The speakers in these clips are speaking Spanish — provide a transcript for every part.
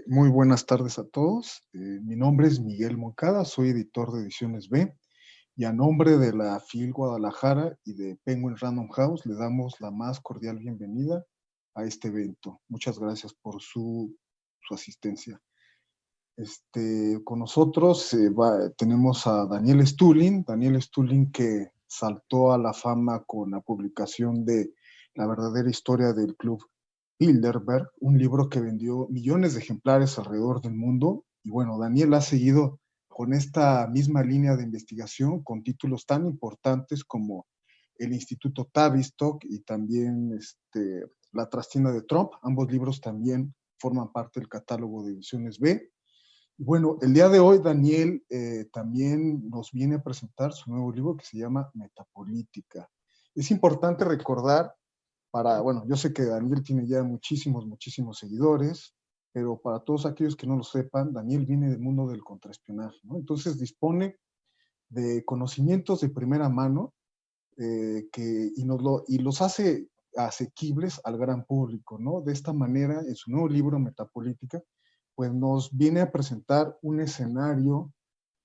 Muy buenas tardes a todos. Mi nombre es Miguel Moncada, soy editor de Ediciones B y a nombre de la FIL Guadalajara y de Penguin Random House le damos la más cordial bienvenida a este evento. Muchas gracias por su asistencia. Con nosotros tenemos a Daniel Stulin que saltó a la fama con la publicación de La verdadera historia del Club Bilderberg, un libro que vendió millones de ejemplares alrededor del mundo. Y bueno, Daniel ha seguido con esta misma línea de investigación con títulos tan importantes como el Instituto Tavistock y también La trastienda de Trump. Ambos libros también forman parte del catálogo de Ediciones B. Bueno, el día de hoy Daniel también nos viene a presentar su nuevo libro que se llama Metapolítica. Es importante recordar bueno, yo sé que Daniel tiene ya muchísimos seguidores, pero para todos aquellos que no lo sepan, Daniel viene del mundo del contraespionaje, ¿no? Entonces dispone de conocimientos de primera mano y los hace asequibles al gran público, ¿no? De esta manera, en su nuevo libro, Metapolítica, pues nos viene a presentar un escenario,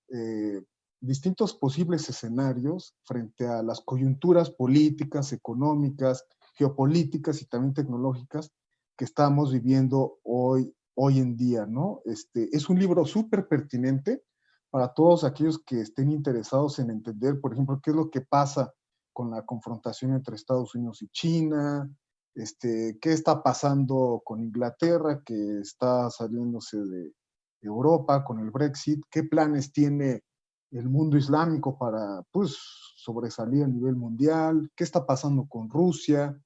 eh, distintos posibles escenarios frente a las coyunturas políticas, económicas, geopolíticas y también tecnológicas que estamos viviendo hoy en día, ¿no? Es un libro súper pertinente para todos aquellos que estén interesados en entender, por ejemplo, qué es lo que pasa con la confrontación entre Estados Unidos y China, qué está pasando con Inglaterra, que está saliéndose de Europa con el Brexit, qué planes tiene el mundo islámico para pues, sobresalir a nivel mundial, qué está pasando con Rusia.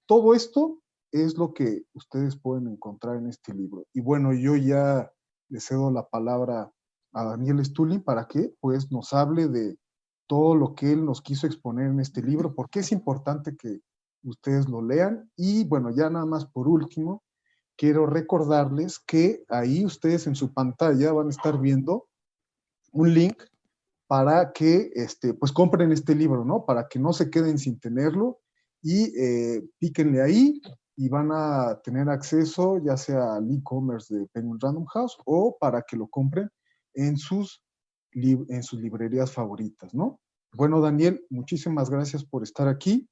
Todo esto es lo que ustedes pueden encontrar en este libro. Y bueno, yo ya le cedo la palabra a Daniel Stulin para que pues nos hable de todo lo que él nos quiso exponer en este libro, porque es importante que ustedes lo lean. Y bueno, ya nada más por último, quiero recordarles que ahí ustedes en su pantalla van a estar viendo un link para que pues compren este libro, ¿no? Para que no se queden sin tenerlo y píquenle ahí y van a tener acceso ya sea al e-commerce de Penguin Random House o para que lo compren en en sus librerías favoritas, ¿no? Bueno, Daniel, muchísimas gracias por estar aquí.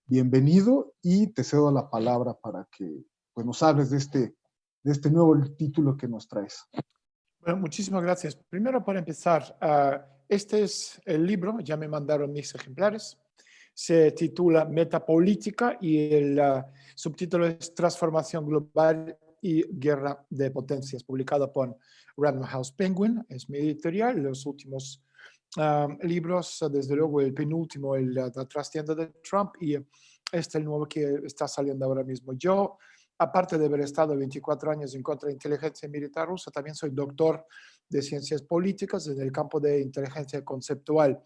Bienvenido y te cedo la palabra para que pues, nos hables de este nuevo título que nos traes. Bueno, muchísimas gracias. Primero, para empezar, este es el libro, ya me mandaron mis ejemplares. Se titula Metapolítica y el subtítulo es Transformación Global y Guerra de Potencias, publicado por Random House Penguin, es mi editorial. Los últimos libros, desde luego el penúltimo, La trastienda de Trump, y este el nuevo que está saliendo ahora mismo. Yo, aparte de haber estado 24 años en contrainteligencia militar rusa, también soy doctor de ciencias políticas en el campo de inteligencia conceptual.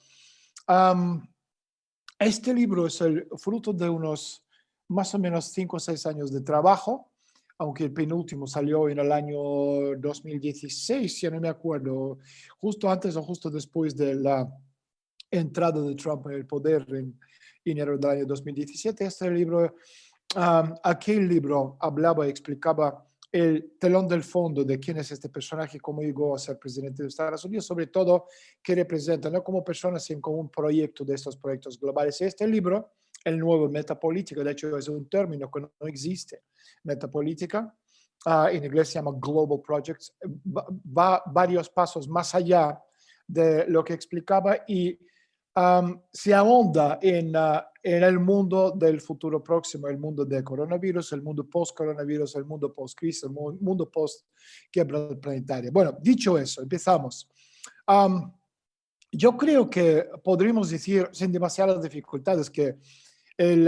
Este libro es el fruto de unos más o menos 5 o 6 años de trabajo, aunque el penúltimo salió en el año 2016, ya no me acuerdo, justo antes o justo después de la entrada de Trump en el poder en enero del año 2017. Este libro, aquel libro hablaba y explicaba el telón del fondo de quién es este personaje, cómo llegó a ser presidente de Estados Unidos, sobre todo qué representa, no como persona, sino como un proyecto de estos proyectos globales. Este libro, el nuevo metapolítica, de hecho es un término que no existe, metapolítica, en inglés se llama Global Projects, va varios pasos más allá de lo que explicaba y se ahonda en el mundo del futuro próximo, el mundo del coronavirus, el mundo post-coronavirus, el mundo post-crisis, el mundo post-quiebra planetaria. Bueno, dicho eso, empezamos. Yo creo que podríamos decir, sin demasiadas dificultades, que el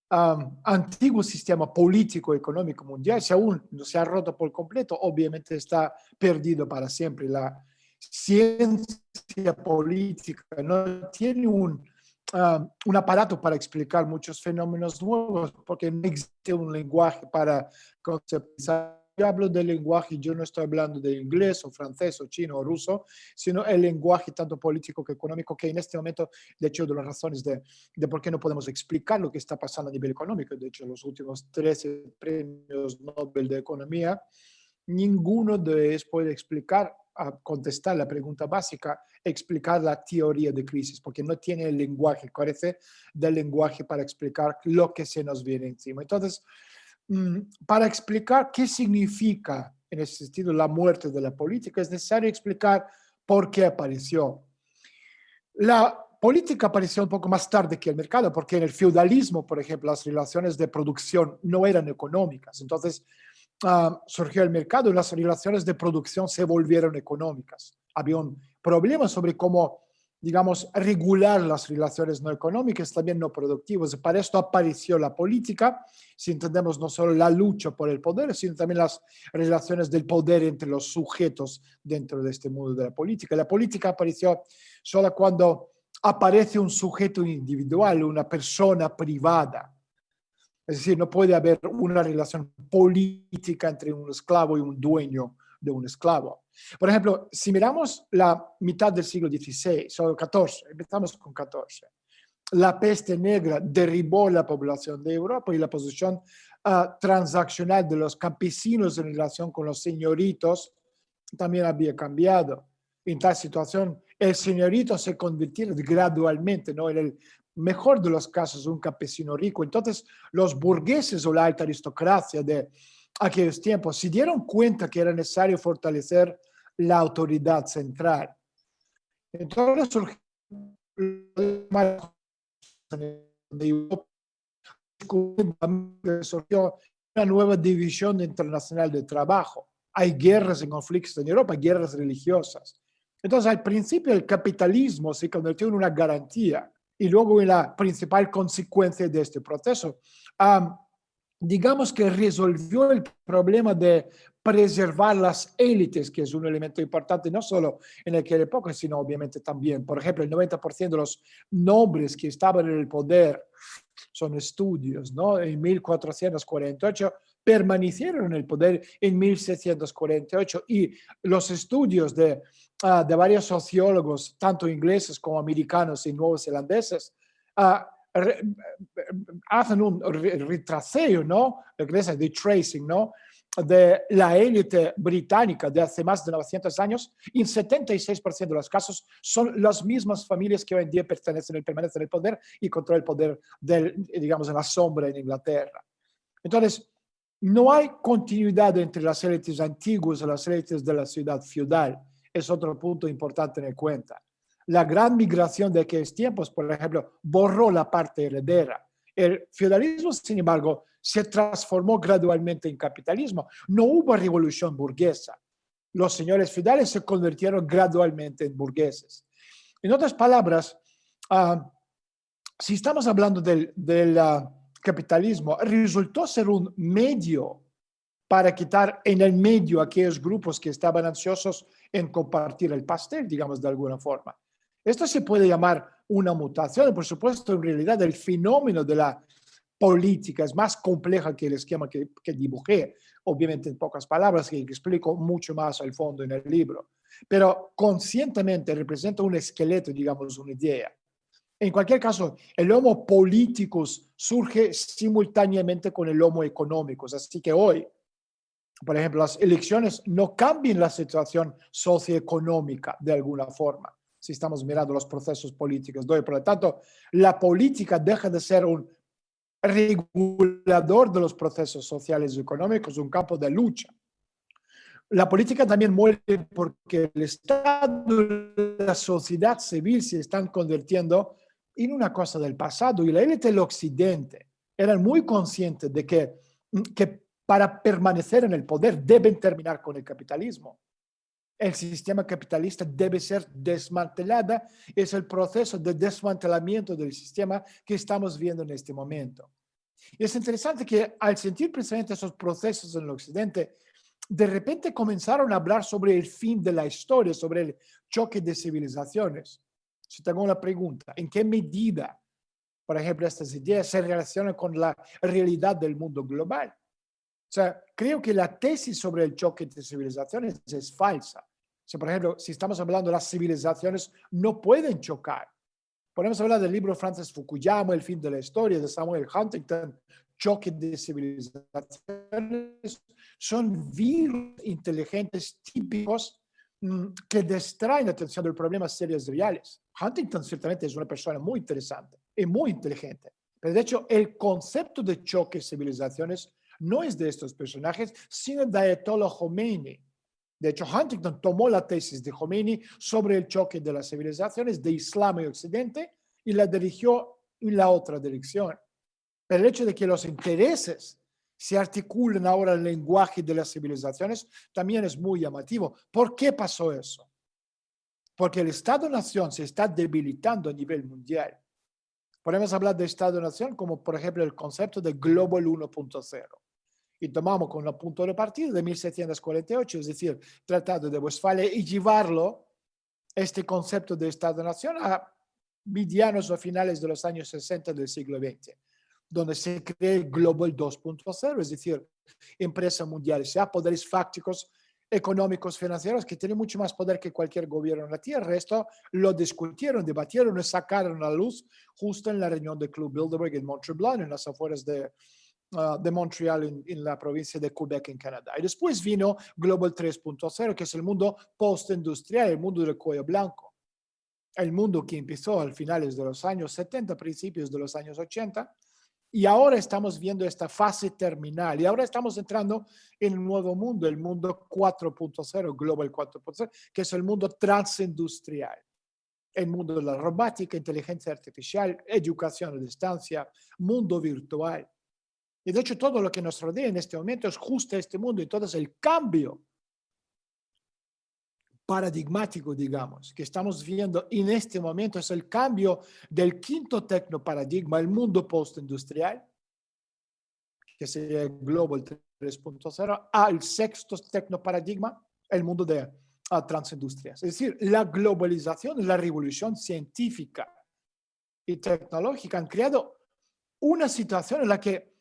antiguo sistema político económico mundial, si aún no se ha roto por completo, obviamente está perdido para siempre. La ciencia política no tiene un aparato para explicar muchos fenómenos nuevos, porque no existe un lenguaje para conceptualizar. Yo hablo del lenguaje, yo no estoy hablando de inglés o francés o chino o ruso, sino el lenguaje tanto político que económico, que en este momento, de hecho, de las razones de por qué no podemos explicar lo que está pasando a nivel económico. De hecho, los últimos 13 premios Nobel de Economía ninguno de ellos puede explicar, contestar la pregunta básica, explicar la teoría de crisis, porque no tiene el lenguaje, carece del lenguaje para explicar lo que se nos viene encima. Entonces, para explicar qué significa, en ese sentido, la muerte de la política, es necesario explicar por qué apareció. La política apareció un poco más tarde que el mercado, porque en el feudalismo, por ejemplo, las relaciones de producción no eran económicas. Entonces, surgió el mercado y las relaciones de producción se volvieron económicas. Había un problema sobre cómo, digamos, regular las relaciones no económicas, también no productivas. Para esto apareció la política, si entendemos no solo la lucha por el poder, sino también las relaciones del poder entre los sujetos dentro de este mundo de la política. La política apareció solo cuando aparece un sujeto individual, una persona privada. Es decir, no puede haber una relación política entre un esclavo y un dueño de un esclavo. Por ejemplo, si miramos la mitad del siglo XVI o XIV, empezamos con XIV, la peste negra derribó la población de Europa y la posición transaccional de los campesinos en relación con los señoritos también había cambiado. En tal situación, el señorito se convirtió gradualmente, ¿no? En el mejor de los casos, un campesino rico. Entonces, los burgueses o la alta aristocracia de aquellos tiempos se dieron cuenta que era necesario fortalecer la autoridad central. Entonces, surgió una nueva división internacional de trabajo. Hay guerras y conflictos en Europa, guerras religiosas. Entonces, al principio, el capitalismo se convirtió en una garantía y luego en la principal consecuencia de este proceso. Digamos que resolvió el problema de preservar las élites, que es un elemento importante no solo en aquella época, sino obviamente también. Por ejemplo, el 90% de los nobles que estaban en el poder, son estudios, ¿no? En 1448 permanecieron en el poder en 1648 y los estudios de varios sociólogos, tanto ingleses como americanos y neozelandeses, hacen un retraseo, ¿no? De tracing, ¿no? De la élite británica de hace más de 900 años, y en 76% de los casos son las mismas familias que hoy en día permanecen en el poder y controlan el poder, digamos, en la sombra en Inglaterra. Entonces, no hay continuidad entre las élites antiguas y las élites de la ciudad feudal. Es otro punto importante en cuenta. La gran migración de aquellos tiempos, por ejemplo, borró la parte heredera. El feudalismo, sin embargo, se transformó gradualmente en capitalismo. No hubo revolución burguesa. Los señores feudales se convirtieron gradualmente en burgueses. En otras palabras, si estamos hablando del capitalismo, resultó ser un medio para quitar en el medio a aquellos grupos que estaban ansiosos en compartir el pastel, digamos, de alguna forma. Esto se puede llamar una mutación. Por supuesto, en realidad, el fenómeno de la política es más compleja que el esquema que dibujé, obviamente en pocas palabras, que explico mucho más al fondo en el libro. Pero conscientemente representa un esqueleto, digamos, una idea. En cualquier caso, el Homo politicus surge simultáneamente con el Homo economicus. Así que hoy, por ejemplo, las elecciones no cambian la situación socioeconómica de alguna forma, si estamos mirando los procesos políticos de hoy. Por lo tanto, la política deja de ser un regulador de los procesos sociales y económicos, un campo de lucha. La política también muere porque el Estado y la sociedad civil se están convirtiendo en una cosa del pasado, y la élite del Occidente eran muy conscientes de que para permanecer en el poder deben terminar con el capitalismo. El sistema capitalista debe ser desmantelado. Es el proceso de desmantelamiento del sistema que estamos viendo en este momento. Y es interesante que al sentir precisamente esos procesos en el Occidente, de repente comenzaron a hablar sobre el fin de la historia, sobre el choque de civilizaciones. Si tengo una pregunta, ¿en qué medida, por ejemplo, estas ideas se relacionan con la realidad del mundo global? O sea, creo que la tesis sobre el choque de civilizaciones es falsa. O sea, por ejemplo, si estamos hablando de las civilizaciones, no pueden chocar. Podemos hablar del libro Francis Fukuyama, El fin de la historia, de Samuel Huntington. choque de civilizaciones son virus inteligentes típicos que distraen la atención de los problemas serios reales. Huntington ciertamente es una persona muy interesante y muy inteligente, pero de hecho el concepto de choque de civilizaciones no es de estos personajes, sino de Ayatollah Khomeini. De hecho, Huntington tomó la tesis de Khomeini sobre el choque de las civilizaciones de Islam y Occidente y la dirigió en la otra dirección. Pero el hecho de que los intereses se articulen ahora en el lenguaje de las civilizaciones también es muy llamativo. ¿Por qué pasó eso? Porque el Estado-Nación se está debilitando a nivel mundial. Podemos hablar de Estado-Nación como, por ejemplo, el concepto de Global 1.0. Y tomamos como punto de partida de 1748, es decir, Tratado de Westfalia, y llevarlo, este concepto de Estado-Nación, a medianos o finales de los años 60 del siglo XX, donde se crea el Global 2.0, es decir, empresas mundiales, sea poderes fácticos, económicos, financieros, que tienen mucho más poder que cualquier gobierno en la Tierra. Esto lo discutieron, debatieron y sacaron a la luz justo en la reunión del Club Bilderberg en Mont-Tremblant, en las afueras de Montreal, en la provincia de Quebec, en Canadá. Y después vino Global 3.0, que es el mundo postindustrial, el mundo del cuello blanco. El mundo que empezó a finales de los años 70, principios de los años 80, y ahora estamos viendo esta fase terminal, y ahora estamos entrando en un nuevo mundo, el mundo 4.0, Global 4.0, que es el mundo transindustrial, el mundo de la robótica, inteligencia artificial, educación a distancia, mundo virtual. Y de hecho todo lo que nos rodea en este momento es justo este mundo. Entonces el cambio paradigmático, digamos, que estamos viendo en este momento es el cambio del quinto tecnoparadigma, el mundo postindustrial, que sería el Global 3.0, al sexto tecnoparadigma, el mundo de transindustrias. Es decir, la globalización y la revolución científica y tecnológica han creado una situación en la que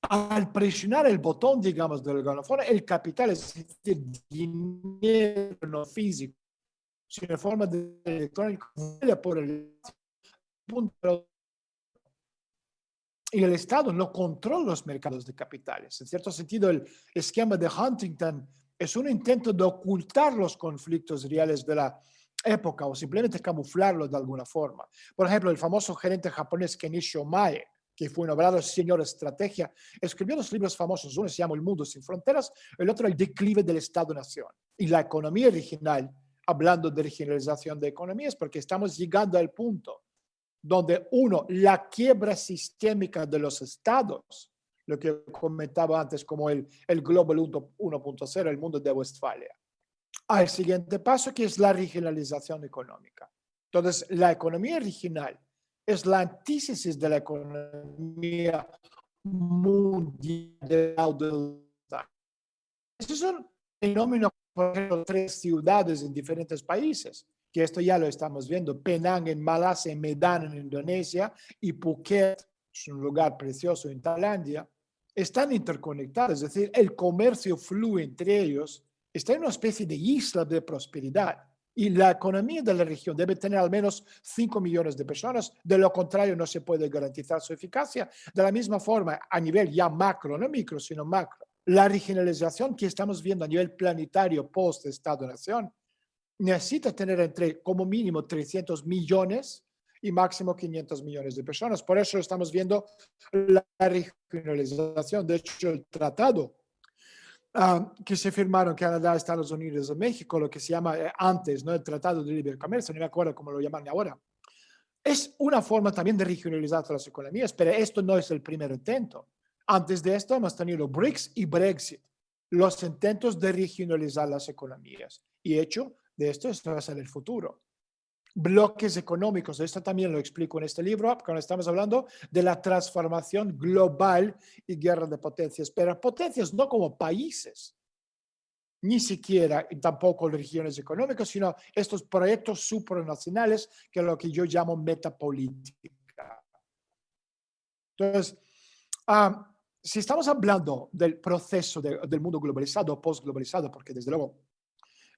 al presionar el botón, digamos, del gramófono, el capital, es decir, dinero no físico, sino en forma de electrónico, por el punto. Y el Estado no controla los mercados de capitales. En cierto sentido, el esquema de Huntington es un intento de ocultar los conflictos reales de la época o simplemente camuflarlos de alguna forma. Por ejemplo, el famoso gerente japonés Kenichi Mae, que fue nombrado señor estrategia, escribió dos libros famosos. Uno se llama El mundo sin fronteras, el otro El declive del Estado-Nación. Y la economía original, hablando de regionalización de economías, porque estamos llegando al punto donde uno, la quiebra sistémica de los estados, lo que comentaba antes como el Global 1.0, el mundo de Westfalia. Al siguiente paso, que es la regionalización económica. Entonces, la economía regional es la antítesis de la economía mundial. Eso es un fenómeno, por ejemplo, 3 ciudades en diferentes países, que esto ya lo estamos viendo: Penang en Malasia, Medan en Indonesia y Phuket, es un lugar precioso en Tailandia, están interconectados, es decir, el comercio fluye entre ellos, está en una especie de isla de prosperidad. Y la economía de la región debe tener al menos 5 millones de personas, de lo contrario no se puede garantizar su eficacia. De la misma forma, a nivel ya macro, no micro, sino macro, la regionalización que estamos viendo a nivel planetario post-Estado-Nación necesita tener entre como mínimo 300 millones y máximo 500 millones de personas. Por eso estamos viendo la regionalización. De hecho, el tratado que se firmaron Canadá, Estados Unidos y México, lo que se llama antes, ¿no?, el Tratado de Libre Comercio, no me acuerdo cómo lo llaman ahora, es una forma también de regionalizar las economías, pero esto no es el primer intento. Antes de esto hemos tenido BRICS y Brexit, los intentos de regionalizar las economías. Y hecho de esto va a ser el futuro. Bloques económicos, esto también lo explico en este libro, cuando estamos hablando de la transformación global y guerra de potencias, pero potencias no como países, ni siquiera y tampoco regiones económicas, sino estos proyectos supranacionales, que es lo que yo llamo metapolítica. Entonces, si estamos hablando del proceso del mundo globalizado o postglobalizado, porque desde luego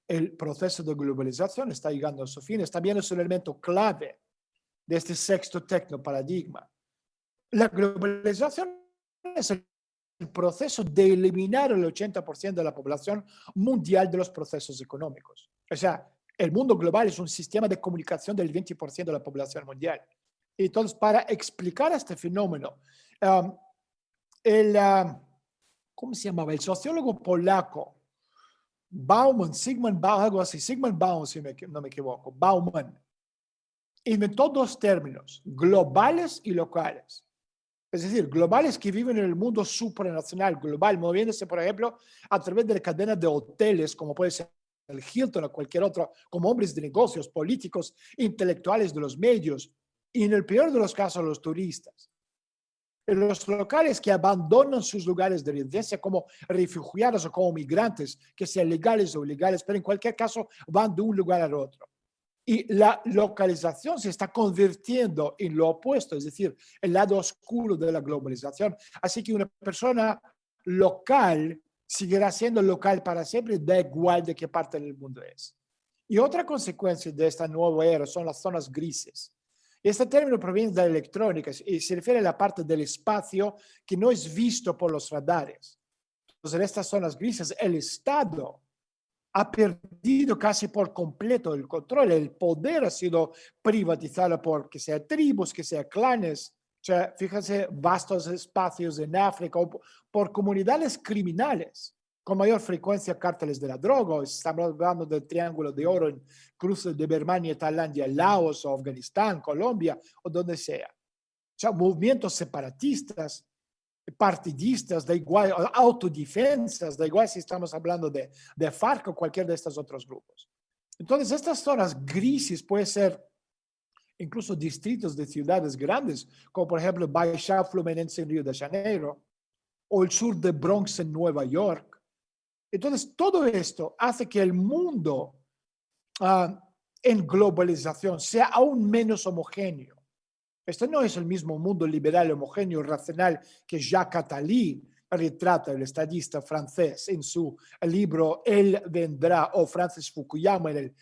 el proceso de globalización está llegando a su fin, también es un elemento clave de este sexto tecnoparadigma. La globalización es el proceso de eliminar el 80% de la población mundial de los procesos económicos. O sea, el mundo global es un sistema de comunicación del 20% de la población mundial. Entonces, para explicar este fenómeno, um, el, ¿cómo se llamaba? El sociólogo polaco Bauman, Sigmund Bauman, algo así, Sigmund Bauman, si no me equivoco, Bauman, inventó dos términos, globales y locales. Es decir, globales que viven en el mundo supranacional, global, moviéndose, por ejemplo, a través de la cadena de hoteles, como puede ser el Hilton o cualquier otro, como hombres de negocios, políticos, intelectuales de los medios, y en el peor de los casos, los turistas. Los locales que abandonan sus lugares de residencia como refugiados o como migrantes, que sean legales o ilegales, pero en cualquier caso van de un lugar al otro. Y la localización se está convirtiendo en lo opuesto, es decir, el lado oscuro de la globalización. Así que una persona local seguirá siendo local para siempre, da igual de qué parte del mundo es. Y otra consecuencia de esta nueva era son las zonas grises. Este término proviene de la electrónica y se refiere a la parte del espacio que no es visto por los radares. Entonces, en estas zonas grises, el Estado ha perdido casi por completo el control. El poder ha sido privatizado por que sea tribus, que sea clanes. O sea, fíjense, vastos espacios en África o por comunidades criminales con mayor frecuencia cárteles de la droga. Estamos hablando del Triángulo de Oro en cruces de Birmania, Tailandia, Laos, o Afganistán, Colombia o donde sea. O sea, movimientos separatistas, partidistas, da igual, autodefensas, da igual si estamos hablando de FARC o cualquier de estos otros grupos. Entonces, estas zonas grises pueden ser incluso distritos de ciudades grandes, como por ejemplo Baixada Fluminense en Río de Janeiro o el sur de Bronx en Nueva York. Entonces, todo esto hace que el mundo en globalización sea aún menos homogéneo. Este no es el mismo mundo liberal, homogéneo, racional que Jacques Attali retrata, el estadista francés, en su libro Él vendrá, o Francis Fukuyama en el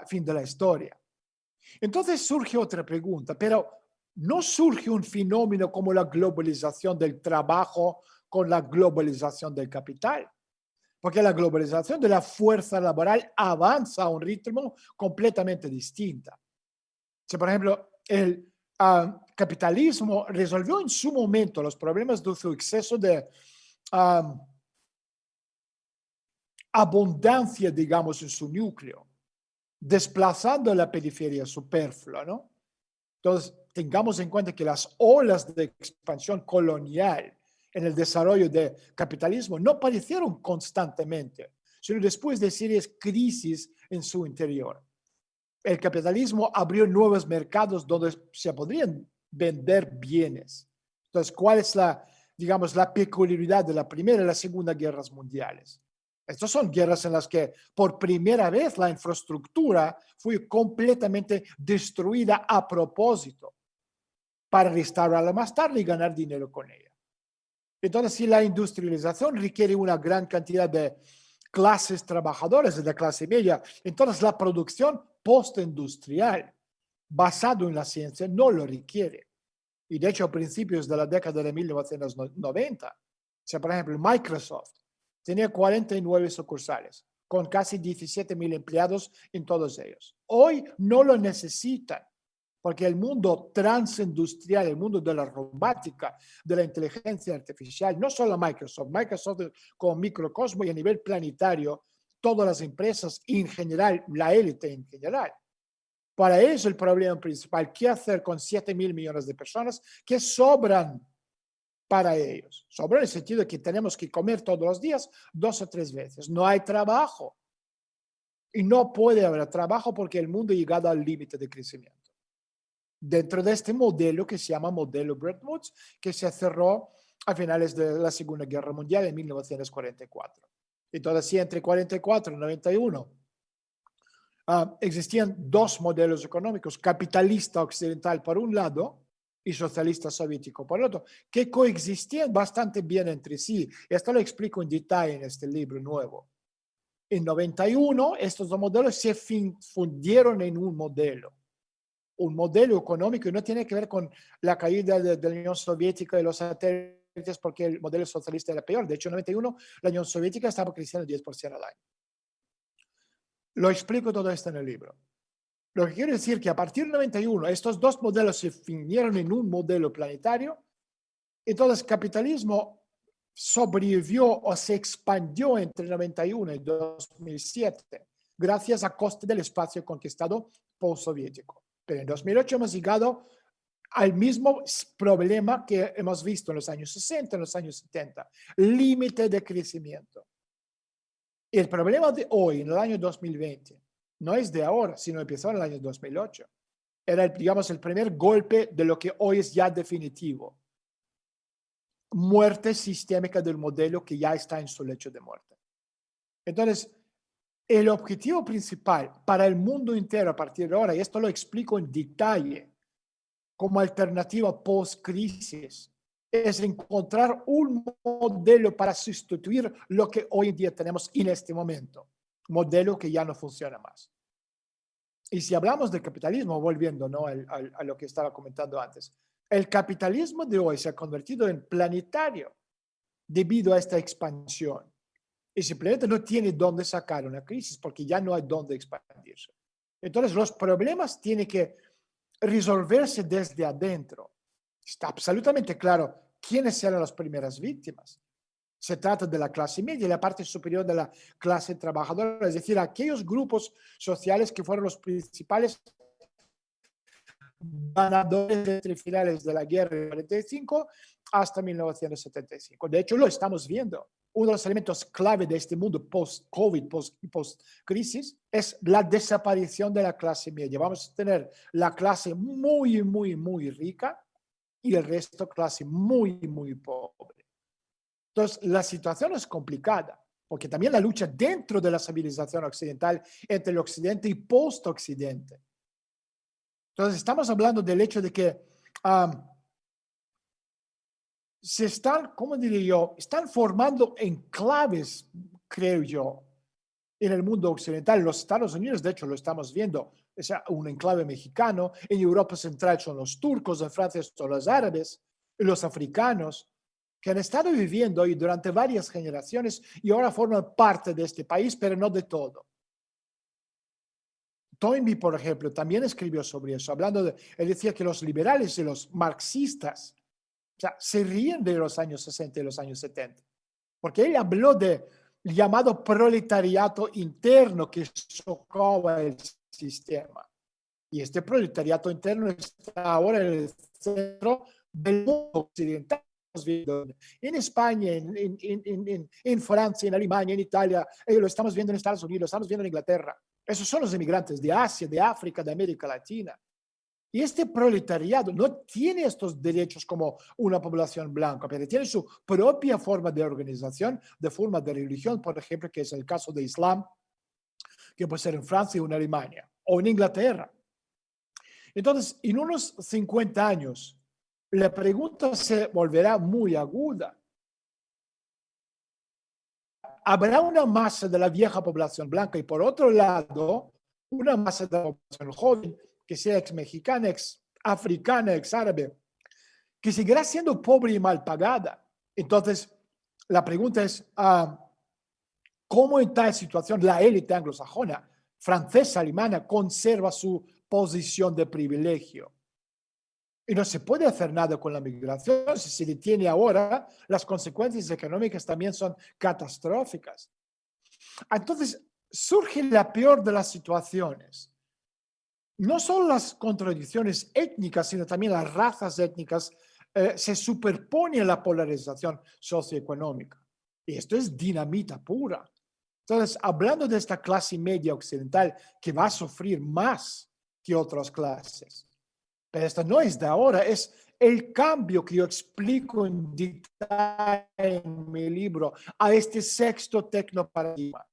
fin de la historia. Entonces surge otra pregunta, pero ¿no surge un fenómeno como la globalización del trabajo con la globalización del capital? Porque la globalización de la fuerza laboral avanza a un ritmo completamente distinto. Si, por ejemplo, el capitalismo resolvió en su momento los problemas de su exceso de abundancia, digamos, en su núcleo, desplazando la periferia superflua, ¿no? Entonces, tengamos en cuenta que las olas de expansión colonial en el desarrollo del capitalismo no aparecieron constantemente, sino después de serias crisis en su interior. El capitalismo abrió nuevos mercados donde se podrían vender bienes. Entonces, ¿cuál es digamos, la peculiaridad de la Primera y la Segunda Guerras Mundiales? Estas son guerras en las que por primera vez la infraestructura fue completamente destruida a propósito para restaurarla más tarde y ganar dinero con ella. Entonces, si la industrialización requiere una gran cantidad de clases trabajadoras de la clase media, entonces la producción postindustrial basado en la ciencia no lo requiere. Y de hecho, a principios de la década de 1990, o sea, por ejemplo, Microsoft tenía 49 sucursales con casi 17,000 empleados en todos ellos. Hoy no lo necesitan porque el mundo transindustrial, el mundo de la robótica, de la inteligencia artificial, no solo Microsoft con microcosmo y a nivel planetario, todas las empresas en general, la élite en general. Para eso el problema principal, ¿qué hacer con 7,000 millones de personas que sobran para ellos? Sobran en el sentido de que tenemos que comer todos los días 2 o 3 veces. No hay trabajo. Y no puede haber trabajo porque el mundo ha llegado al límite de crecimiento. Dentro de este modelo que se llama modelo Bretton Woods, que se cerró a finales de la Segunda Guerra Mundial en 1944. Entonces, sí, entre 44 y 91 existían dos modelos económicos, capitalista occidental por un lado y socialista soviético por el otro, que coexistían bastante bien entre sí. Esto lo explico en detalle en este libro nuevo. En 91, estos dos modelos se fundieron en un modelo. un modelo económico y no tiene que ver con la caída de la Unión Soviética y los satélites porque el modelo socialista era peor. De hecho, en 91 la Unión Soviética estaba creciendo 10% al año. Lo explico todo esto en el libro. Lo que quiere decir que a partir del 91 estos dos modelos se finieron en un modelo planetario. Entonces, el capitalismo sobrevivió o se expandió entre 91 y 2007 gracias a coste del espacio conquistado postsoviético. Pero en 2008 hemos llegado al mismo problema que hemos visto en los años 60, en los años 70, límite de crecimiento. El problema de hoy, en el año 2020, no es de ahora, sino empezó en el año 2008. Era, digamos, el primer golpe de lo que hoy es ya definitivo. Muerte sistémica del modelo que ya está en su lecho de muerte. Entonces, el objetivo principal para el mundo entero a partir de ahora, y esto lo explico en detalle, como alternativa post-crisis, es encontrar un modelo para sustituir lo que hoy en día tenemos en este momento, modelo que ya no funciona más. Y si hablamos del capitalismo, volviendo, ¿no?, a lo que estaba comentando antes, el capitalismo de hoy se ha convertido en planetario debido a esta expansión. Y simplemente no tiene dónde sacar una crisis porque ya no hay dónde expandirse. Entonces, los problemas tienen que resolverse desde adentro. Está absolutamente claro quiénes eran las primeras víctimas. Se trata de la clase media y la parte superior de la clase trabajadora, es decir, aquellos grupos sociales que fueron los principales ganadores entre finales de la guerra de 45 hasta 1975. De hecho, lo estamos viendo. Uno de los elementos clave de este mundo post-COVID, post-crisis, es la desaparición de la clase media. Vamos a tener la clase muy, muy, muy rica y el resto clase muy, muy pobre. Entonces, la situación es complicada, porque también la lucha dentro de la civilización occidental entre el occidente y post-occidente. Entonces, estamos hablando del hecho de que se están, ¿cómo diría yo? Están formando enclaves, creo yo, en el mundo occidental. En los Estados Unidos, de hecho, lo estamos viendo. Es un enclave mexicano. En Europa Central son los turcos, en Francia son los árabes y los africanos, que han estado viviendo ahí durante varias generaciones y ahora forman parte de este país, pero no de todo. Toynbee, por ejemplo, también escribió sobre eso, hablando de, él decía que los liberales y los marxistas, o sea, se ríen de los años 60 y los años 70, porque él habló del llamado proletariato interno que socava el sistema. Y este proletariato interno está ahora en el centro del mundo occidental. En España, en Francia, en Alemania, en Italia, lo estamos viendo en Estados Unidos, lo estamos viendo en Inglaterra. Esos son los inmigrantes de Asia, de África, de América Latina. Y este proletariado no tiene estos derechos como una población blanca, pero tiene su propia forma de organización, de forma de religión, por ejemplo, que es el caso de Islam, que puede ser en Francia o en Alemania, o en Inglaterra. Entonces, en unos 50 años, la pregunta se volverá muy aguda. Habrá una masa de la vieja población blanca y por otro lado, una masa de la población joven, que sea ex mexicana, ex africana, ex árabe, que seguirá siendo pobre y mal pagada. Entonces, la pregunta es, ¿cómo en tal situación la élite anglosajona, francesa, alemana, conserva su posición de privilegio? Y no se puede hacer nada con la migración. Si se detiene ahora, las consecuencias económicas también son catastróficas. Entonces, surge la peor de las situaciones. No solo las contradicciones étnicas, sino también las razas étnicas se superponen a la polarización socioeconómica. Y esto es dinamita pura. Entonces, hablando de esta clase media occidental que va a sufrir más que otras clases, pero esto no es de ahora, es el cambio que yo explico en detalle en mi libro a este sexto tecnoparadigma.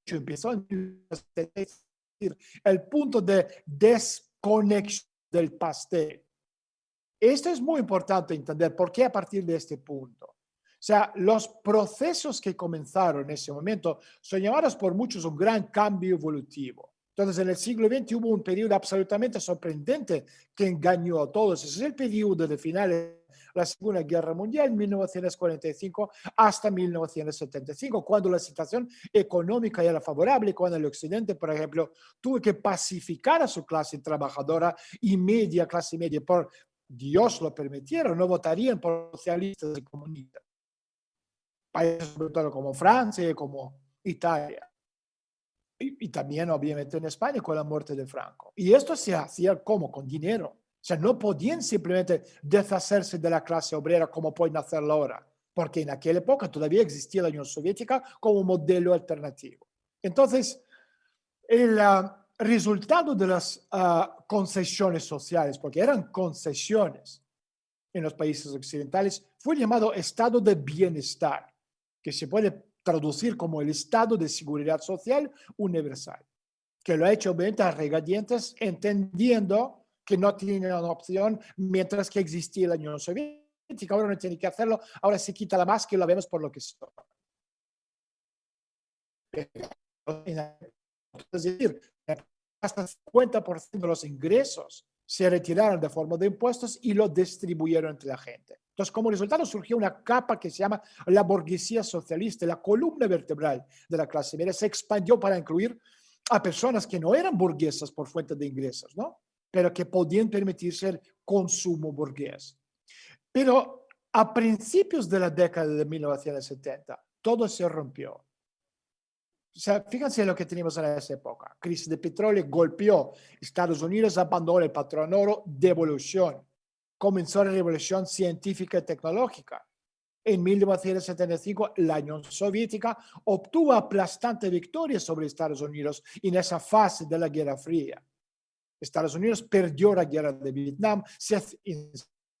Empezó el punto de desconexión del pastel. Esto es muy importante entender. ¿Por qué a partir de este punto? O sea, los procesos que comenzaron en ese momento son llamados por muchos un gran cambio evolutivo. Entonces, en el siglo XX hubo un periodo absolutamente sorprendente que engañó a todos. Ese es el periodo de finales de la Segunda Guerra Mundial, 1945 hasta 1975, cuando la situación económica era favorable, cuando el Occidente, por ejemplo, tuvo que pacificar a su clase trabajadora y media, clase media, por Dios lo permitieron, no votarían por socialistas y comunistas. Países sobre todo como Francia y como Italia. Y también obviamente en España con la muerte de Franco. Y esto se hacía como con dinero. O sea, no podían simplemente deshacerse de la clase obrera como pueden hacerlo ahora, porque en aquella época todavía existía la Unión Soviética como modelo alternativo. Entonces, el resultado de las concesiones sociales, porque eran concesiones en los países occidentales, fue llamado estado de bienestar, que se puede traducir como el estado de seguridad social universal, que lo ha hecho obviamente a regañadientes, entendiendo que no tienen una opción mientras que existía la Unión Soviética. Ahora no tiene que hacerlo, ahora se quita la máscara y la vemos por lo que son. Es decir, hasta el 50% de los ingresos se retiraron de forma de impuestos y lo distribuyeron entre la gente. Entonces, como resultado surgió una capa que se llama la burguesía socialista, la columna vertebral de la clase media. Se expandió para incluir a personas que no eran burguesas por fuente de ingresos, ¿no? Pero que podían permitirse el consumo burgués. Pero a principios de la década de 1970, todo se rompió. O sea, fíjense lo que teníamos en esa época. Crisis de petróleo golpeó. Estados Unidos abandonó el patrón oro, devolución. Comenzó la revolución científica y tecnológica. En 1975, la Unión Soviética obtuvo aplastante victoria sobre Estados Unidos en esa fase de la Guerra Fría. Estados Unidos perdió la guerra de Vietnam en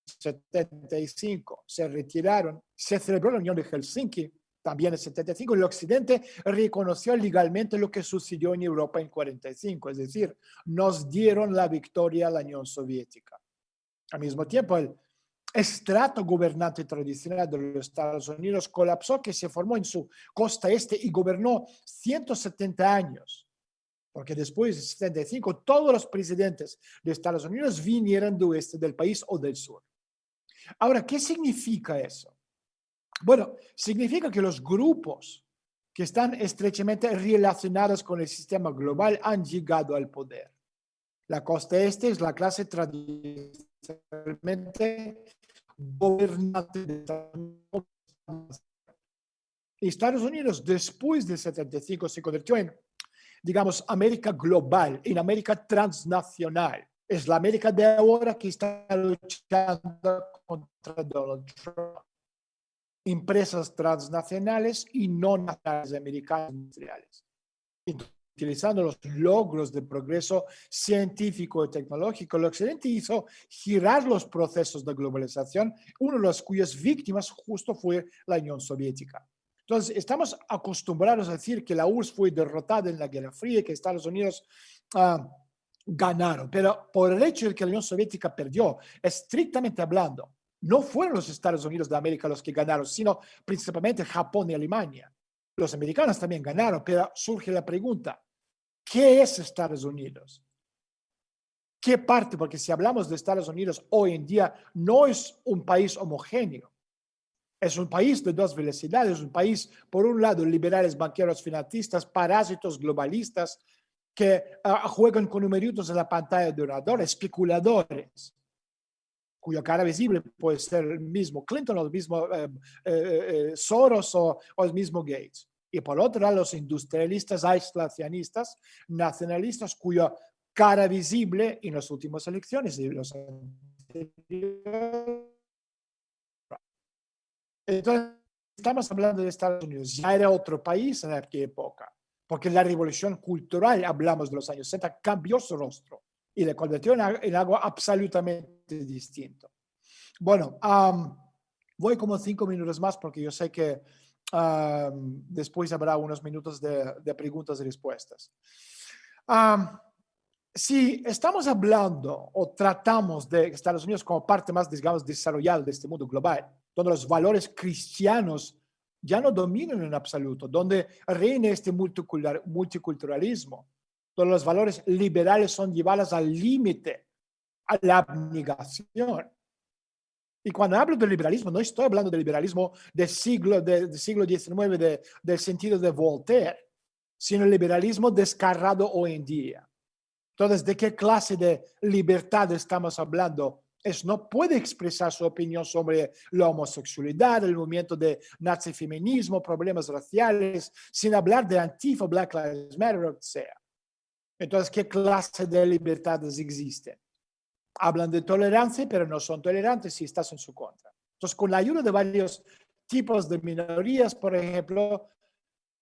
75, se retiraron, se celebró la Unión de Helsinki, también en 75, el Occidente reconoció legalmente lo que sucedió en Europa en 45, es decir, nos dieron la victoria a la Unión Soviética. Al mismo tiempo, el estrato gobernante tradicional de los Estados Unidos colapsó, que se formó en su costa este y gobernó 170 años, porque después de 75 todos los presidentes de Estados Unidos vinieron del oeste del país o del sur. Ahora, ¿qué significa eso? Bueno, significa que los grupos que están estrechamente relacionados con el sistema global han llegado al poder. La costa este es la clase tradicionalmente gobernante de Estados Unidos. Después de 75 se convirtió en, digamos, América global, en América transnacional. Es la América de ahora que está luchando contra Donald Trump. Empresas transnacionales y no nacionales americanas industriales, utilizando los logros de progreso científico y tecnológico. El Occidente hizo girar los procesos de globalización, uno de los cuyas víctimas justo fue la Unión Soviética. Entonces, estamos acostumbrados a decir que la URSS fue derrotada en la Guerra Fría y que Estados Unidos ganaron, pero por el hecho de que la Unión Soviética perdió, estrictamente hablando, no fueron los Estados Unidos de América los que ganaron, sino principalmente Japón y Alemania. Los americanos también ganaron, pero surge la pregunta, ¿qué es Estados Unidos? ¿Qué parte? Porque si hablamos de Estados Unidos hoy en día, no es un país homogéneo. Es un país de dos velocidades, es un país, por un lado, liberales, banqueros, financistas, parásitos, globalistas, que juegan con numeritos en la pantalla de orador, especuladores, cuya cara visible puede ser el mismo Clinton o el mismo Soros o el mismo Gates. Y por otro lado, los industrialistas aislacionistas, nacionalistas, cuya cara visible en las últimas elecciones y los entonces, estamos hablando de Estados Unidos, ya era otro país en aquella época, porque la revolución cultural, hablamos de los años 60, cambió su rostro y le convirtió en algo absolutamente distinto. Bueno, voy como 5 minutos más porque yo sé que después habrá unos minutos de preguntas y respuestas. Si estamos hablando o tratamos de Estados Unidos como parte más, digamos, desarrollada de este mundo global, donde los valores cristianos ya no dominan en absoluto, donde reina este multiculturalismo, Todos los valores liberales son llevados al límite, a la abnegación. Y cuando hablo del liberalismo, no estoy hablando del liberalismo del siglo XIX, del sentido de Voltaire, sino el liberalismo descarado hoy en día. Entonces, ¿de qué clase de libertad estamos hablando? No puede expresar su opinión sobre la homosexualidad, el movimiento de nazifeminismo, problemas raciales, sin hablar de Antifa, Black Lives Matter, o sea. Entonces, ¿qué clase de libertades existen? Hablan de tolerancia, pero no son tolerantes si estás en su contra. Entonces, con la ayuda de varios tipos de minorías, por ejemplo,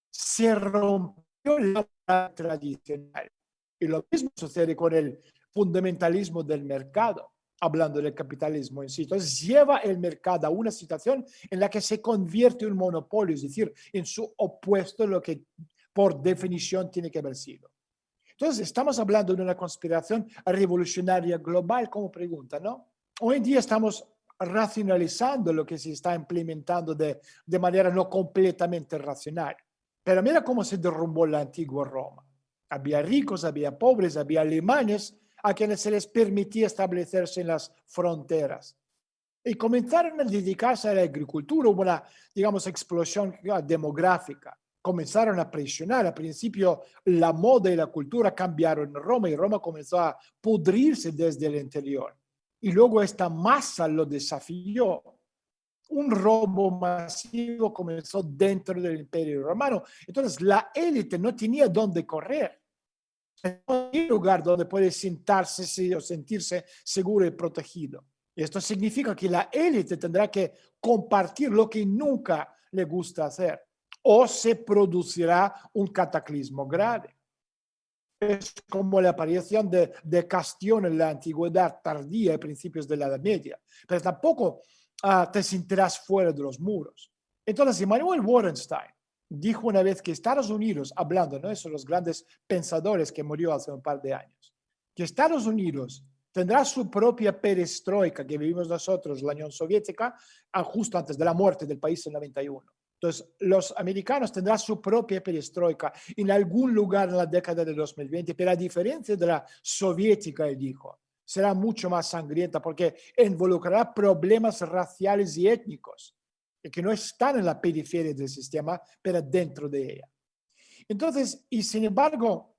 se rompió la tradicional. Y lo mismo sucede con el fundamentalismo del mercado, hablando del capitalismo en sí. Entonces, lleva el mercado a una situación en la que se convierte en un monopolio, es decir, en su opuesto a lo que por definición tiene que haber sido. Entonces, estamos hablando de una conspiración revolucionaria global, como pregunta, ¿no? Hoy en día estamos racionalizando lo que se está implementando de manera no completamente racional. Pero mira cómo se derrumbó la antigua Roma. Había ricos, había pobres, había alemanes a quienes se les permitía establecerse en las fronteras. Y comenzaron a dedicarse a la agricultura, hubo una, digamos, explosión demográfica. Comenzaron a presionar. Al principio, la moda y la cultura cambiaron en Roma y Roma comenzó a pudrirse desde el interior. Y luego esta masa lo desafió. Un robo masivo comenzó dentro del Imperio Romano. Entonces, la élite no tenía dónde correr. No hay lugar donde puede sentarse o sentirse seguro y protegido. Y esto significa que la élite tendrá que compartir lo que nunca le gusta hacer, o se producirá un cataclismo grave. Es como la aparición de Castión en la antigüedad tardía, a principios de la Edad Media, pero tampoco te sentirás fuera de los muros. Entonces, Emanuel Wallenstein dijo una vez que Estados Unidos, hablando, ¿no? Esos los grandes pensadores que murió hace un par de años, que Estados Unidos tendrá su propia perestroika que vivimos nosotros, la Unión Soviética, justo antes de la muerte del país en 91. Entonces, los americanos tendrán su propia perestroika en algún lugar en la década de 2020, pero a diferencia de la soviética, él dijo, será mucho más sangrienta porque involucrará problemas raciales y étnicos que no están en la periferia del sistema, pero dentro de ella. Entonces, y sin embargo,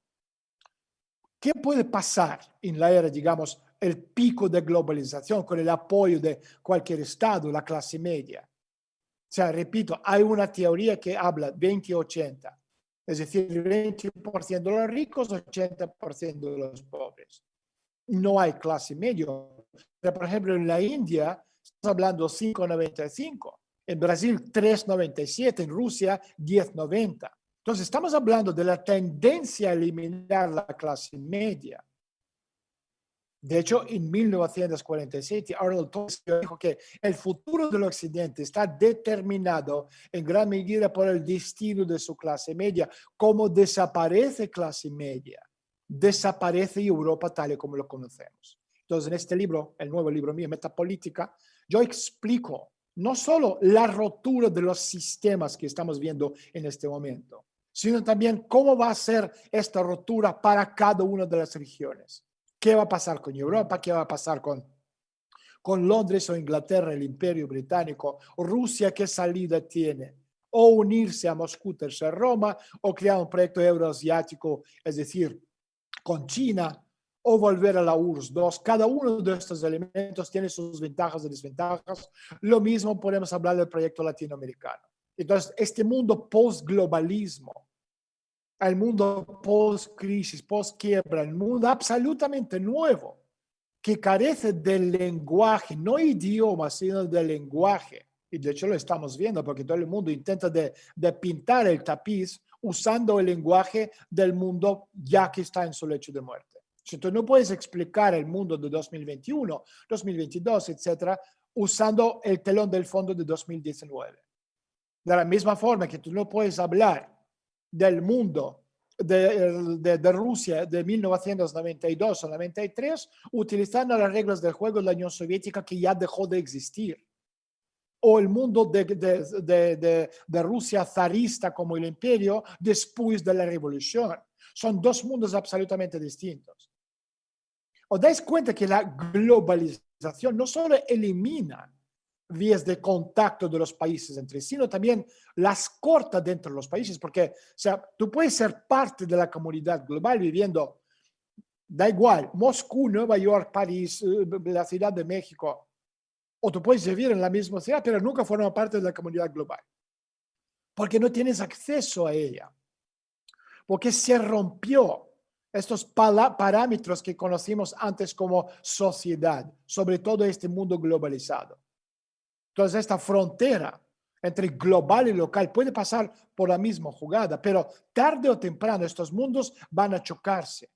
¿qué puede pasar en la era, digamos, el pico de globalización con el apoyo de cualquier Estado, la clase media? O sea, repito, hay una teoría que habla 20-80, es decir, 20% de los ricos, 80% de los pobres. No hay clase media. Pero, por ejemplo, en la India, estamos hablando 5,95. En Brasil, 3,97. En Rusia, 10,90. Entonces, estamos hablando de la tendencia a eliminar la clase media. De hecho, en 1947, Arnold Toynbee dijo que el futuro del Occidente está determinado en gran medida por el destino de su clase media. Como desaparece clase media, desaparece Europa tal y como lo conocemos. Entonces, en este libro, el nuevo libro mío, Metapolítica, yo explico no solo la rotura de los sistemas que estamos viendo en este momento, sino también cómo va a ser esta rotura para cada una de las regiones. ¿Qué va a pasar con Europa? ¿Qué va a pasar con Londres o Inglaterra, el Imperio Británico? ¿Rusia qué salida tiene? O unirse a Moscú, tercera Roma, o crear un proyecto euroasiático, es decir, con China, o volver a la URSS 2. Cada uno de estos elementos tiene sus ventajas y desventajas. Lo mismo podemos hablar del proyecto latinoamericano. Entonces, este mundo post-globalismo, al mundo post-crisis, post-quiebra, el mundo absolutamente nuevo, que carece del lenguaje, no idioma, sino del lenguaje. Y de hecho lo estamos viendo porque todo el mundo intenta de pintar el tapiz usando el lenguaje del mundo ya que está en su lecho de muerte. Si tú no puedes explicar el mundo de 2021, 2022, etcétera, usando el telón del fondo de 2019. De la misma forma que tú no puedes hablar del mundo de Rusia de 1992 o 93, utilizando las reglas del juego de la Unión Soviética que ya dejó de existir. O el mundo de Rusia zarista como el imperio después de la revolución. Son dos mundos absolutamente distintos. ¿Os dais cuenta que la globalización no solo elimina vías de contacto de los países entre sí, sino también las corta dentro de los países? Porque, o sea, tú puedes ser parte de la comunidad global viviendo, da igual, Moscú, Nueva York, París, la Ciudad de México, o tú puedes vivir en la misma ciudad, pero nunca formar parte de la comunidad global, porque no tienes acceso a ella, porque se rompió estos parámetros que conocimos antes como sociedad, sobre todo este mundo globalizado. Entonces, esta frontera entre global y local puede pasar por la misma jugada, pero tarde o temprano estos mundos van a chocarse.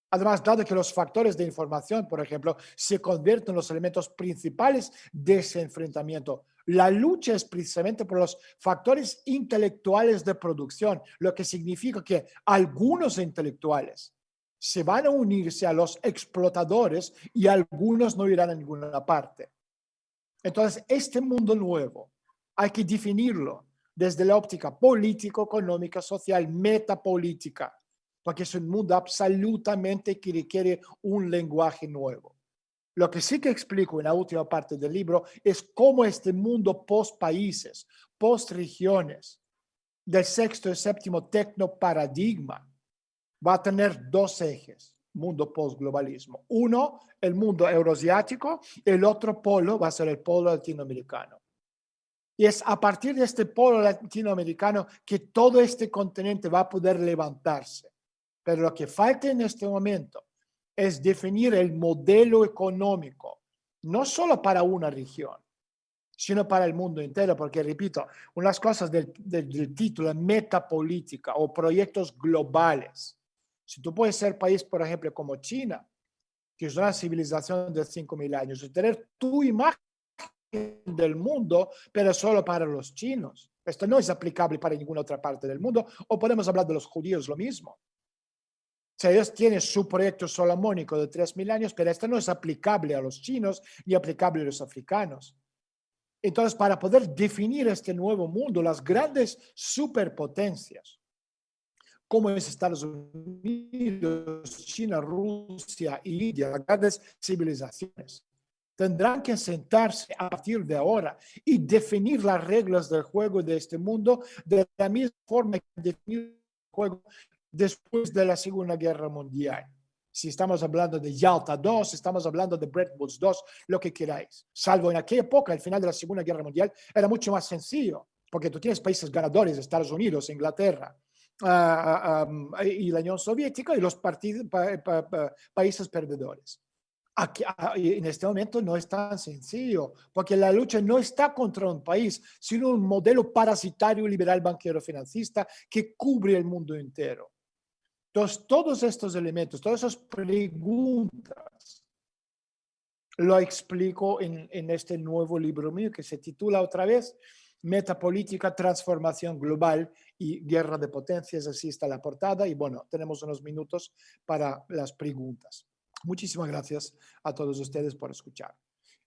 Además, dado que los factores de información, por ejemplo, se convierten en los elementos principales de ese enfrentamiento, la lucha es precisamente por los factores intelectuales de producción, lo que significa que algunos intelectuales se van a unirse a los explotadores y algunos no irán a ninguna parte. Entonces, este mundo nuevo hay que definirlo desde la óptica político, económica, social, metapolítica, porque es un mundo absolutamente que requiere un lenguaje nuevo. Lo que sí que explico en la última parte del libro es cómo este mundo post-países, post-regiones, del sexto y séptimo tecnoparadigma, va a tener dos ejes, mundo post-globalismo. Uno, el mundo euroasiático, el otro polo va a ser el polo latinoamericano. Y es a partir de este polo latinoamericano que todo este continente va a poder levantarse. Pero lo que falta en este momento es definir el modelo económico, no solo para una región, sino para el mundo entero, porque, repito, unas cosas del título, metapolítica o proyectos globales. Si tú puedes ser país, por ejemplo, como China, que es una civilización de 5.000 años, y tener tu imagen del mundo, pero solo para los chinos. Esto no es aplicable para ninguna otra parte del mundo, o podemos hablar de los judíos lo mismo. O sea, ellos tienen su proyecto solomónico de 3.000 años, pero esto no es aplicable a los chinos ni aplicable a los africanos. Entonces, para poder definir este nuevo mundo, las grandes superpotencias, como es Estados Unidos, China, Rusia y India, las grandes civilizaciones, tendrán que sentarse a partir de ahora y definir las reglas del juego de este mundo de la misma forma que definir el juego después de la Segunda Guerra Mundial. Si estamos hablando de Yalta II, estamos hablando de Bretton Woods II, lo que queráis. Salvo en aquella época, al final de la Segunda Guerra Mundial, era mucho más sencillo, porque tú tienes países ganadores, Estados Unidos, Inglaterra, y la Unión Soviética, y los países perdedores. Aquí, en este momento no es tan sencillo, porque la lucha no está contra un país, sino un modelo parasitario liberal banquero financista que cubre el mundo entero. Entonces, todos estos elementos, todas esas preguntas, lo explico en este nuevo libro mío que se titula otra vez Metapolítica, Transformación Global y Guerra de Potencias. Así está la portada y bueno, tenemos unos minutos para las preguntas. Muchísimas gracias a todos ustedes por escuchar.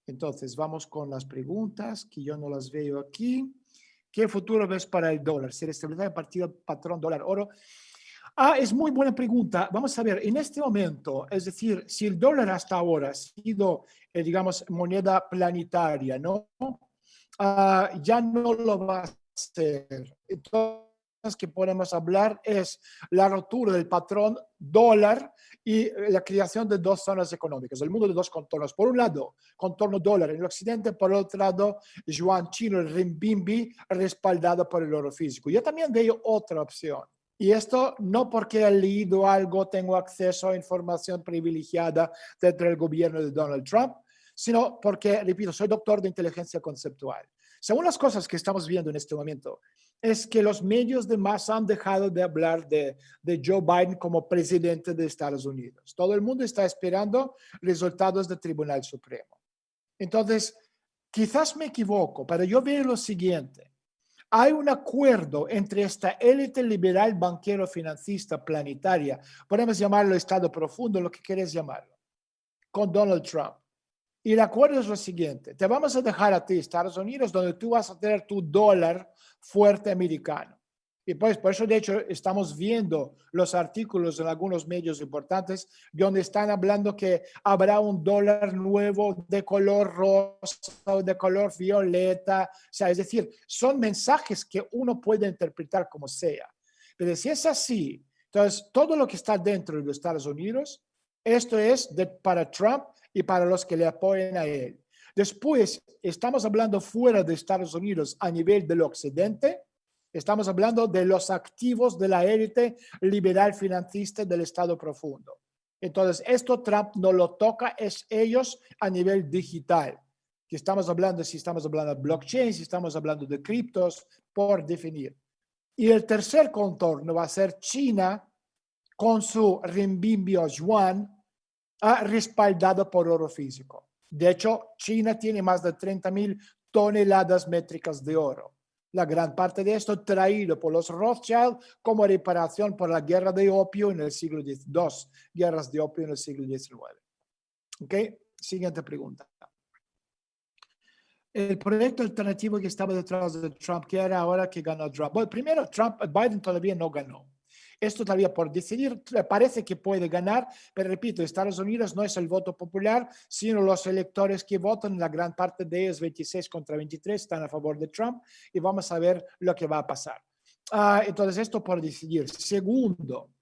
Entonces, vamos con las preguntas, que yo no las veo aquí. ¿Qué futuro ves para el dólar? ¿Se restablecerá a partir del patrón dólar-oro? Es muy buena pregunta. Vamos a ver, en este momento, es decir, si el dólar hasta ahora ha sido, digamos, moneda planetaria, ¿no? Ya no lo va a ser. Entonces, que podemos hablar es la rotura del patrón dólar y la creación de dos zonas económicas, el mundo de dos contornos. Por un lado, contorno dólar en el occidente, por otro lado, yuan chino, el renminbi, respaldado por el oro físico. Yo también veo otra opción. Y esto no porque he leído algo, tengo acceso a información privilegiada dentro del gobierno de Donald Trump, sino porque, repito, soy doctor de inteligencia conceptual. Según las cosas que estamos viendo en este momento, es que los medios de masa han dejado de hablar de Joe Biden como presidente de Estados Unidos. Todo el mundo está esperando resultados del Tribunal Supremo. Entonces, quizás me equivoco, pero yo veo lo siguiente. Hay un acuerdo entre esta élite liberal banquero financista planetaria, podemos llamarlo Estado profundo, lo que quieres llamarlo, con Donald Trump. Y el acuerdo es lo siguiente, te vamos a dejar a ti, Estados Unidos, donde tú vas a tener tu dólar fuerte americano. Y pues por eso, de hecho, estamos viendo los artículos en algunos medios importantes donde están hablando que habrá un dólar nuevo de color rosa o de color violeta. O sea, es decir, son mensajes que uno puede interpretar como sea. Pero si es así, entonces todo lo que está dentro de los Estados Unidos, esto es para Trump y para los que le apoyan a él. Después, estamos hablando fuera de Estados Unidos a nivel del occidente. Estamos hablando de los activos de la élite liberal financista del Estado profundo. Entonces, esto Trump no lo toca, es ellos a nivel digital. Que estamos hablando, si estamos hablando de blockchain, si estamos hablando de criptos, por definir. Y el tercer contorno va a ser China con su renminbi o yuan respaldado por oro físico. De hecho, China tiene más de 30,000 toneladas métricas de oro. La gran parte de esto traído por los Rothschild como reparación por la guerra de opio en el siglo XIX, dos guerras de opio en el siglo XIX. ¿Ok? Siguiente pregunta. El proyecto alternativo que estaba detrás de Trump, que era ahora que ganó Trump. Bueno, primero, Biden todavía no ganó. Esto todavía por decidir, parece que puede ganar, pero repito, Estados Unidos no es el voto popular, sino los electores que votan, la gran parte de ellos, 26 contra 23, están a favor de Trump y vamos a ver lo que va a pasar. Entonces, esto por decidir. Segundo,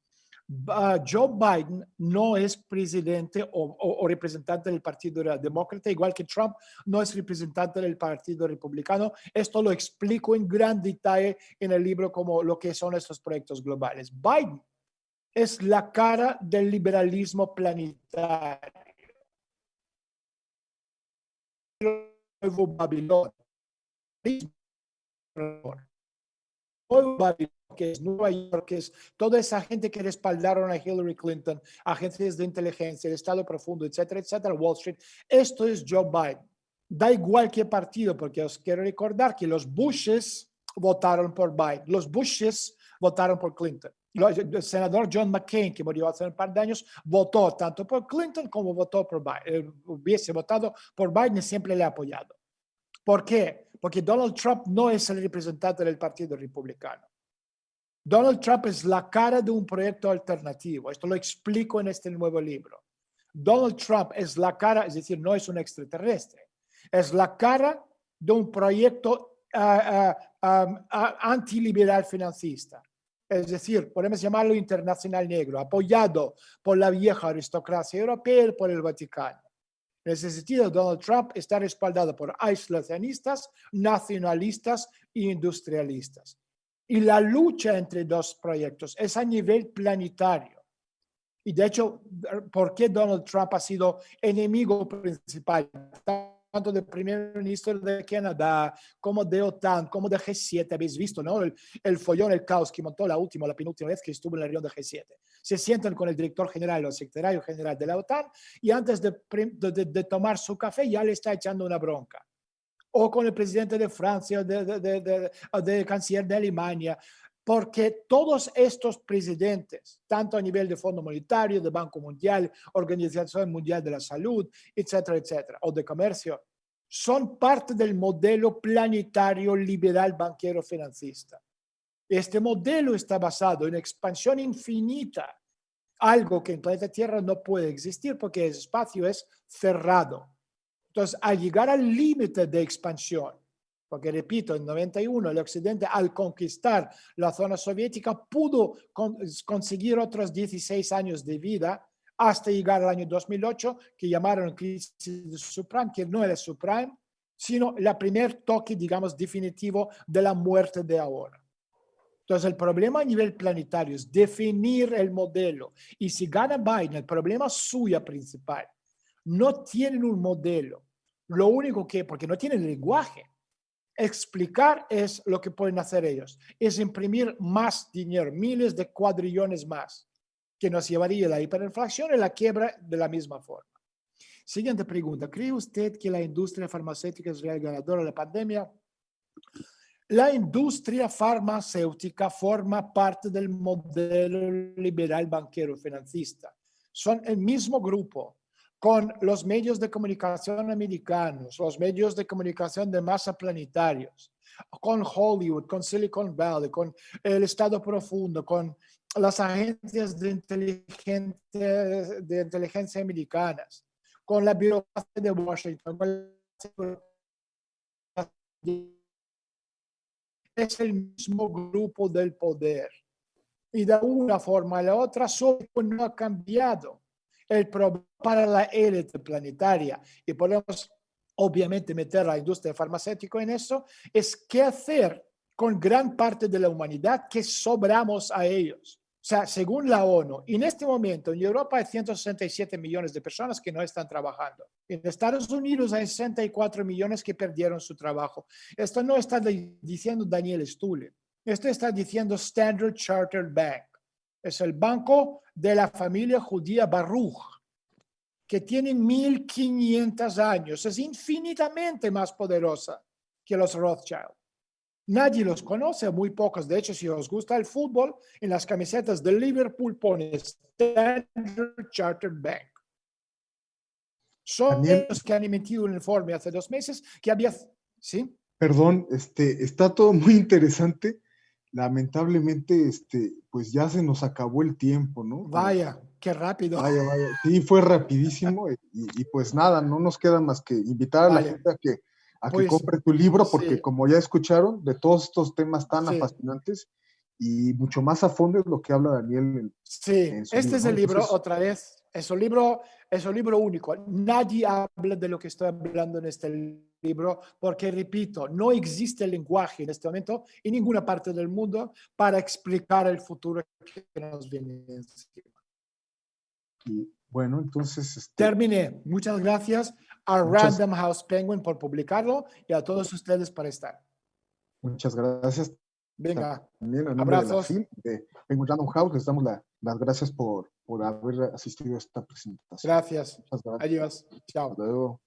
Joe Biden no es presidente o representante del Partido Demócrata, igual que Trump no es representante del Partido Republicano. Esto lo explico en gran detalle en el libro como lo que son estos proyectos globales. Biden es la cara del liberalismo planetario. Nuevo Babilonia. Nuevo Babilonia, que es Nueva York, que es toda esa gente que respaldaron a Hillary Clinton, agencias de inteligencia, el Estado profundo, etcétera, etcétera, Wall Street. Esto es Joe Biden. Da igual qué partido, porque os quiero recordar que los Bushes votaron por Biden, los Bushes votaron por Clinton. El senador John McCain, que murió hace un par de años, votó tanto por Clinton como votó por Biden. Hubiese votado por Biden y siempre le ha apoyado. ¿Por qué? Porque Donald Trump no es el representante del Partido Republicano. Donald Trump es la cara de un proyecto alternativo. Esto lo explico en este nuevo libro. Donald Trump es la cara, es decir, no es un extraterrestre. Es la cara de un proyecto antiliberal financista. Es decir, podemos llamarlo internacional negro, apoyado por la vieja aristocracia europea y por el Vaticano. En ese sentido, Donald Trump está respaldado por aislacionistas, nacionalistas e industrialistas. Y la lucha entre dos proyectos es a nivel planetario. Y de hecho, ¿por qué Donald Trump ha sido enemigo principal? Tanto del primer ministro de Canadá, como de OTAN, como de G7, habéis visto, ¿no? El follón, el caos que montó la penúltima vez que estuvo en la reunión de G7. Se sientan con el director general o el secretario general de la OTAN y antes de tomar su café ya le está echando una bronca. O con el presidente de Francia o de canciller de Alemania, porque todos estos presidentes, tanto a nivel de Fondo Monetario, de Banco Mundial, Organización Mundial de la Salud, etcétera, etcétera, o de comercio, son parte del modelo planetario liberal banquero financista. Este modelo está basado en expansión infinita, algo que en planeta Tierra no puede existir porque el espacio es cerrado. Entonces, al llegar al límite de expansión, porque repito, en 91 el Occidente al conquistar la zona soviética pudo conseguir otros 16 años de vida hasta llegar al año 2008, que llamaron crisis de subprime, que no era subprime, sino el primer toque, digamos, definitivo de la muerte de ahora. Entonces, el problema a nivel planetario es definir el modelo. Y si gana Biden, el problema suyo principal, no tienen un modelo. Lo único que, porque no tienen lenguaje, explicar es lo que pueden hacer ellos. Es imprimir más dinero, miles de cuadrillones más, que nos llevaría a la hiperinflación y la quiebra de la misma forma. Siguiente pregunta. ¿Cree usted que la industria farmacéutica es real ganadora de la pandemia? La industria farmacéutica forma parte del modelo liberal banquero financista. Son el mismo grupo. con los medios de comunicación americanos, los medios de comunicación de masa planetarios, con Hollywood, con Silicon Valley, con el Estado Profundo, con las agencias de inteligencia americanas, con la burocracia de Washington, es el mismo grupo del poder. Y de una forma o la otra, solo no ha cambiado. El problema para la élite planetaria, y podemos obviamente meter la industria farmacéutica en eso, es qué hacer con gran parte de la humanidad que sobramos a ellos. O sea, según la ONU, en este momento en Europa hay 167 millones de personas que no están trabajando. En Estados Unidos hay 64 millones que perdieron su trabajo. Esto no está diciendo Daniel Stule. Esto está diciendo Standard Chartered Bank. Es el banco de la familia judía Baruch, que tiene 1500 años. Es infinitamente más poderosa que los Rothschild. Nadie los conoce, muy pocos. De hecho, si os gusta el fútbol, en las camisetas de Liverpool pone Standard Chartered Bank. Son Daniel, los que han emitido un informe hace 2 meses que había... ¿Sí? perdón, está todo muy interesante. Lamentablemente, pues ya se nos acabó el tiempo, ¿no? Vaya, qué rápido. Vaya, vaya. Sí, fue rapidísimo y pues nada, no nos queda más que invitar a la Vaya. gente a que Pues, compre tu libro, porque sí. como ya escucharon, de todos estos temas tan Sí. apasionantes y mucho más a fondo es lo que habla Daniel Sí, en su este libro, es ¿no? el libro, Entonces, otra vez, es un libro único. Nadie habla de lo que estoy hablando en este libro, porque, repito, no existe lenguaje en este momento en ninguna parte del mundo para explicar el futuro que nos viene encima. y bueno, entonces, Terminé. Muchas gracias a Random House Penguin por publicarlo y a todos ustedes por estar. muchas gracias. Venga, También a nombre de la abrazos. FIL, de Penguin Random House, les damos las gracias por haber asistido a esta presentación. Gracias. Muchas gracias. Adiós. Chao. Hasta luego.